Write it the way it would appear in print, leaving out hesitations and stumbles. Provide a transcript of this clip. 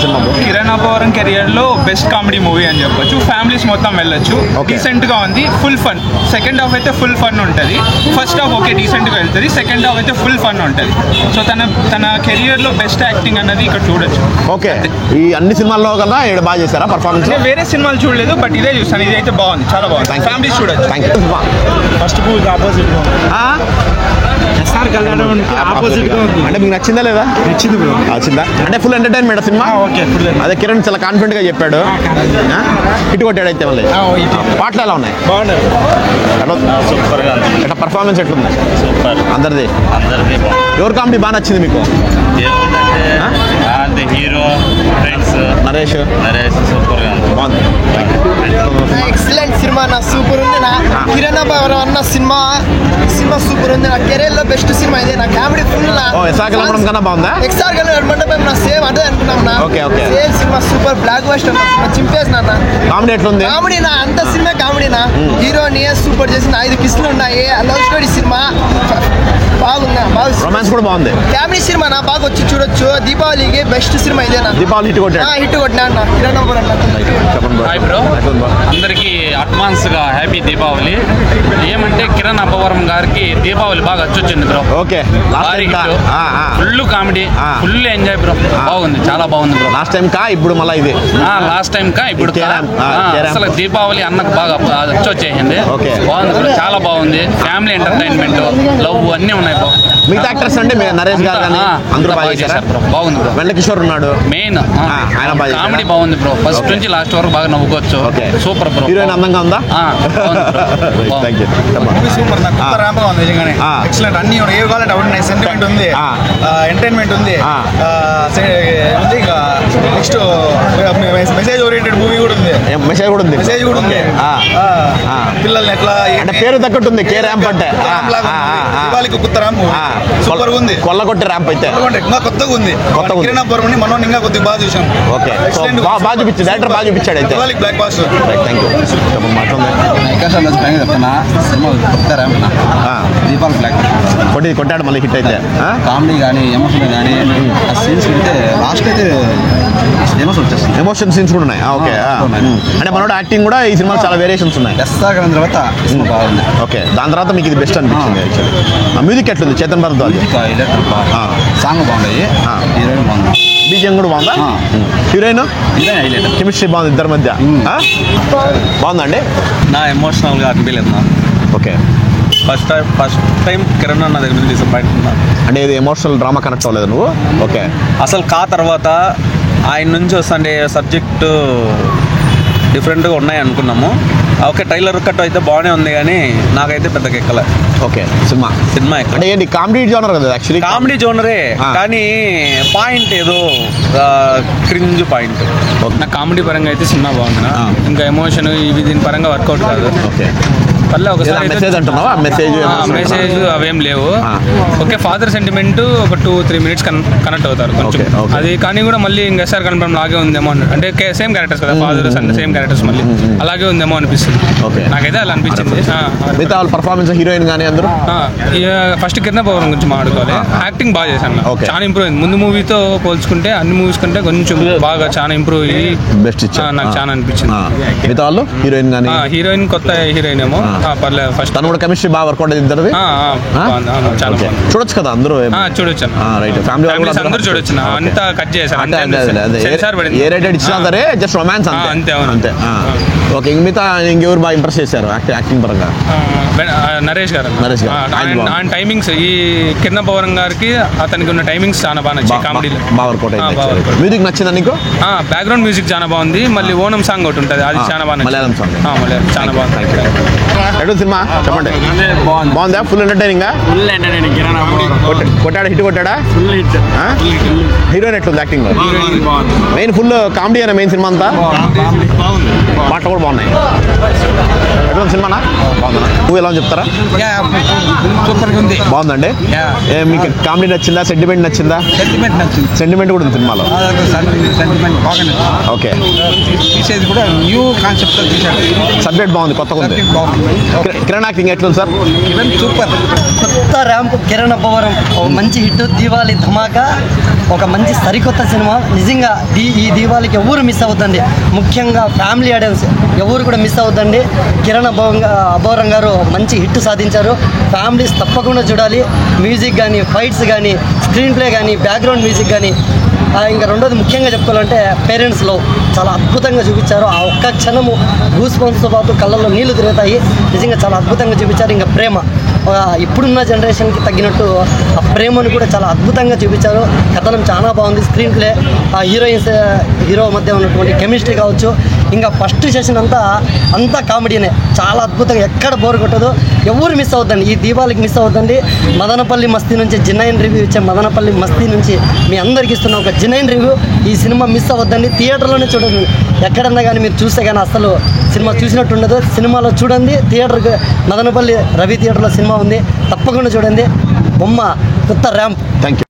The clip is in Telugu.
సినిమా కిరణ్ అబ్బవరం కెరియర్ లో బెస్ట్ కామెడీ మూవీ అని చెప్పొచ్చు. ఫ్యామిలీస్ మొత్తం వెళ్ళొచ్చు. డీసెంట్ గా ఉంది, ఫుల్ ఫన్. సెకండ్ హాఫ్ అయితే ఫుల్ ఫన్ ఉంటుంది. ఫస్ట్ హాఫ్ ఓకే డీసెంట్ గా వెళ్తుంది, సెకండ్ హాఫ్ అయితే ఫుల్ ఫన్ ఉంటుంది. సో తన కెరియర్ లో బెస్ట్ యాక్టింగ్ అన్నది ఇక్కడ చూడొచ్చు. ఓకే, ఈ అన్ని సినిమాల్లో కన్నా ఇక్కడ బాగా చేశారా పర్ఫార్మెన్స్? వేరే సినిమాలు చూడలేదు, బట్ ఇదే చూస్తాను. ఇది అయితే బాగుంది, చాలా బాగుంది. ఫ్యామిలీస్ చూడొచ్చు. ఫస్ట్ ఆపోజిట్ అంటే మీకు నచ్చిందా లేదా? నచ్చింది బ్రో. నచ్చిందా అంటే ఫుల్ ఎంటర్టైన్మెంట్ సినిమా? ఓకే. అదే కిరణ్ చాలా కాన్ఫిడెంట్ గా చెప్పాడు, హిట్ కొట్టాడు అయితే. మళ్ళీ పాటలు ఎలా ఉన్నాయి? బాగున్నాయి. సూపర్ గా ఎట్లా పర్ఫార్మెన్స్ ఎట్లుంది? సూపర్. అందరిది ఎవరు కామెడీ బాగా నచ్చింది మీకు? హీరో ఫ్రెండ్స్ నరేష్ సూపర్ గా బాగుంది. ఎక్సలెంట్ సినిమా నా, సూపర్ ఉంది నా. కిరణ్ అబ్బవరం అన్న సినిమా సూపర్ ఉంది నా. కెరీర్ లో బెస్ట్ సినిమా ఇదే నా. కామెడీ ఫుల్ నా. ఎస్ఆర్కల్ కన్నా బాగుందా? ఎక్స్ఆర్కల్ మండపం నా సేమ్ అదే అనుకున్నాం నా. Same cinema super block buster నా. చింపేసి నా. కామెడీ ఎట్లుంది? కామెడీ నా, అంత సినిమా కామెడీ నా. హీరోని సూపర్ చేసిన 5 కిస్సులు ఉన్నాయి. లవ్ స్టోరీ సినిమా బాగుందా? రొమాన్స్ కూడా బాగుంది. ఫ్యామిలీ సినిమా నా, బాగా వచ్చి చూడొచ్చు. దీపావళికి బెస్ట్ సినిమా ఇదేనా. దీపావళి హిట్ కొట్టినా అన్న కిరణ్ అబ్బవరం. హాయ్ బ్రో, అందరికీ అడ్వాన్స్ గా హ్యాపీ దీపావళి. ఏమంటే కిరణ్ అబ్బవరం గారికి దీపావళి బాగా వచ్చొచ్చింది bro. Okay, full comedy, full enjoy bro. బాగుంది, చాలా బాగుంది బ్రో. లాస్ట్ టైం కా ఇప్పుడు మళ్ళీ ఇది లాస్ట్ టైం కా ఇప్పుడు అసలు దీపావళి అన్నకు బాగా వచ్చేసింది. బాగుంది బ్రో, చాలా బాగుంది. ఫ్యామిలీ ఎంటర్టైన్మెంట్, లవ్ అన్నీ ఉన్నాయి బ్రో. మిగతా యాక్టర్స్ అంటే నరేష్ గారు కానీ అందరూ బాగా చేశారు బ్రో. బాగుంది బ్రో. వెంకటేశ్వర్ ఉన్నాడు మెయిన్, కామెడీ బాగుంది బ్రో. ఫస్ట్ నుంచి లాస్ట్ వరకు బాగా నవ్వుకోవచ్చు. Super bro. హీరోయిన్ అందంగా ఉందా? సూపర్ నా. కొత్త ర్యాంప్ ఉంది నిజంగానే. ఎక్సలెంట్. అన్ని ఏ కావాలంటే అవుతున్నాయి. సెంటిమెంట్ ఉంది, ఎంటర్టైన్మెంట్ ఉంది. నెక్స్ట్ మెసేజ్ ఓరియంటెడ్ మూవీ కూడా ఉంది. మెసేజ్ కూడా ఉంది. పిల్లల్ని ఎట్లా అంటే పేరు తగ్గట్టు ఉంది. కే ర్యాంప్ అంటే దీపావళికి కొత్త ర్యాంప్ సూపర్ ఉంది. కొల్లగొట్టే ర్యాంప్ అయితే ఇంకా కొత్తగా ఉంది. కిరణ్ అబ్బవరం మనం ఇంకా కొద్దిగా బాగా చూసాం. ఓకే, బాగా చూపించాడు డైరెక్టర్, బాగా చూపించాడు అయితే. Blockbuster. Thank you. చెప్తారా కొట్టాడు మళ్ళీ హిట్ అయితే. కామెడీ కానీ ఎమోషన్ కానీ సీన్స్ అయితే లాస్ట్ అయితే ఎమోషన్ సీన్స్ కూడా ఉన్నాయి. ఓకే, అంటే మనోడు యాక్టింగ్ కూడా ఈ సినిమాలో చాలా వేరియేషన్స్ ఉన్నాయి. తర్వాత బాగుంది. ఓకే, దాని తర్వాత మీకు ఇది బెస్ట్ అనిపించింది యాక్చువల్లీ. మ్యూజిక్ ఎట్లుంది? చేతన్ భరద్వాజ్ సాంగ్ బాగున్నాయి. హీరోయిన్ బాగుంది. బీజిఎం కూడా బాగుందా? హీరోయిన్ కెమిస్ట్రీ బాగుంది ఇద్దరి మధ్య. బాగుందండి. నా ఎమోషనల్గా అనిపించలేదు నా. ఓకే, ఫస్ట్ టైం కిరణ్ అన్న దగ్గర నుంచి డిసప్పాయింట్ ఉన్నా. అంటే ఇది ఎమోషనల్ డ్రామా కనెక్ట్ అవ్వలేదు నువ్వు? ఓకే, అసలు తర్వాత ఆయన నుంచి వస్తుండే సబ్జెక్టు డిఫరెంట్గా ఉన్నాయి అనుకున్నాము. ఓకే, ట్రైలర్ కట్ అయితే బాగానే ఉంది కానీ నాకైతే పెద్దగా ఎక్కలే. ఓకే, సినిమా అంటే ఏంటి? కామెడీ జోనర్ కదా యాక్చువల్లీ. కామెడీ జోనరే కానీ పాయింట్ ఏదో క్రింజ్ పాయింట్. నా కామెడీ పరంగా అయితే సినిమా బాగుంది. ఇంకా ఎమోషన్ ఇవి దీని పరంగా వర్కౌట్ కాదు. ఓకే, మళ్ళీ ఒకసారి మెసేజ్ అంటున్నావా? మెసేజ్ అవేం లేవు. ఓకే, ఫాదర్ సెంటిమెంట్ ఒక 2-3 మినిట్స్ కనెక్ట్ అవుతారు కొంచెం. అది కానీ కూడా మళ్ళీ ఇంకా ఎస్ఆర్ కనపడం లాగే ఉందేమో అంటే సేమ్ క్యారెక్టర్స్ కదా, ఫాదర్ సన్ సేమ్ క్యారెక్టర్స్, మళ్ళీ అలాగే ఉందేమో అనిపిస్తుంది. నాకైతే అలా అనిపించింది. మిగతా వాళ్ళ పర్ఫార్మెన్స్, హీరోయిన్ కానీ అందరూ ఫస్ట్ కిరణ్ అబ్బవరం గురించి మాట్లాడుకోవాలి. యాక్టింగ్ బాగా చేశాను, చాలా ఇంప్రూవ్ అయింది. ముందు మూవీతో పోల్చుకుంటే అన్ని మూవీస్ కంటే కొంచెం బాగా చాలా ఇంప్రూవ్ అయ్యి బెస్ట్ నాకు చాలా అనిపించింది. మిగతా వాళ్ళు హీరోయిన్ కానీ? హీరోయిన్ కొత్త హీరోయిన్ ఏమో పర్లేదు. ఫస్ట్ తను కూడా కెమిస్ట్రీ బాగా వర్కౌట్ అయింది ఇద్దరిది. చాలా చూడొచ్చు కదా అందరూ? చూడొచ్చు, రైట్. ఫ్యామిలీ అందరూ చూడొచ్చు. అంతా కట్ చేశారు. ఏ రేటెడ్ ఇచ్చినా సరే జస్ట్ రొమాన్స్ అంతే. అంతే. ఓకే, మిగతా ఇంకెవరు బాగా ఇంప్రెస్ చేశారు యాక్టింగ్ పరంగా? నరేష్ గారు. ఆయన టైమింగ్స్, ఈ కిరణ్ అబ్బవరం గారికి అతనికి ఉన్న టైమింగ్స్ చాలా బాగా నచ్చాయి. కామెడీలో బాగా వర్కౌట్ అయింది. మ్యూజిక్ నచ్చిందా నీకు? బ్యాక్గ్రౌండ్ మ్యూజిక్ చాలా బాగుంది. మళ్ళీ ఓనం సాంగ్ ఒకటి ఉంటుంది, అది చాలా బాగా నచ్చింది. మలయాళం సాంగ్ చాలా బాగుంది. ఎటు సినిమా చెప్పండి. బాగుందా? Full entertaining. కొట్టాడా? హిట్ కొట్టాడా? హీరోయిన్ ఎట్లుంది యాక్టింగ్? మెయిన్ ఫుల్ కామెడీ అనే మెయిన్ సినిమా అంతా. పాటలు కూడా బాగున్నాయి. ఎటువంటి సినిమానా? బాగుందా? నువ్వు ఎలా చెప్తారా? బాగుందండి. మీకు కామెడీ నచ్చిందా? సెంటిమెంట్ నచ్చిందా? సెంటిమెంట్ కూడా ఉంది సినిమాలో. ఓకే, సబ్జెక్ట్ బాగుంది, కొత్తగా ఉంది. కిరణ్ యాక్టింగ్ ఎట్లుంది సార్? సూపర్. కొత్త ర్యాంప్ కిరణ్ అబ్బవరం మంచి హిట్. దీవాలి ధమాకా ఒక మంచి సరికొత్త సినిమా. నిజంగా ఈ దీపావళికి ఎవరు మిస్ అవుతుంది, ముఖ్యంగా ఫ్యామిలీ ఆడియన్స్ ఎవరు కూడా మిస్ అవుతుంది. కిరణ్ అబ్బవరం గారు మంచి హిట్ సాధించారు. ఫ్యామిలీస్ తప్పకుండా చూడాలి. మ్యూజిక్ కానీ, ఫైట్స్ కానీ, స్క్రీన్ ప్లే కానీ, బ్యాక్గ్రౌండ్ మ్యూజిక్ కానీ, ఇంకా రెండోది ముఖ్యంగా చెప్పుకోవాలంటే పేరెంట్స్ లవ్ చాలా అద్భుతంగా చూపించారు. ఆ ఒక్క క్షణము గూస్ బంప్స్తో పాటు కళ్ళల్లో నీళ్లు తిరుగుతాయి. నిజంగా చాలా అద్భుతంగా చూపించారు. ఇంకా ప్రేమ ఇప్పుడున్న జనరేషన్కి తగ్గినట్టు ఆ ప్రేమను కూడా చాలా అద్భుతంగా చూపించారు. కథనం చాలా బాగుంది. స్క్రీన్ ప్లే, ఆ హీరో మధ్య ఉన్నటువంటి కెమిస్ట్రీ కావచ్చు, ఇంకా ఫస్ట్ సెషన్ అంతా కామెడీనే. చాలా అద్భుతంగా, ఎక్కడ బోర్ కొట్టదు. ఎవరు మిస్ అవుతండి, ఈ దీపావళికి మిస్ అవుతండి. మదనపల్లి మస్తీ నుంచి జినైన్ రివ్యూ ఇచ్చే మదనపల్లి మస్తీ నుంచి మీ అందరికీ ఇస్తున్న ఒక జినైన్ రివ్యూ. ఈ సినిమా మిస్ అవ్వద్దండి, థియేటర్లోనే చూడండి. ఎక్కడన్నా కానీ మీరు చూస్తే కానీ అసలు సినిమా చూసినట్టు ఉండదు. సినిమాలో చూడండి. థియేటర్కి మదనపల్లి రవి థియేటర్లో సినిమా ఉంది, తప్పకుండా చూడండి. బొమ్మ కొత్త ర్యాంప్. Thank you.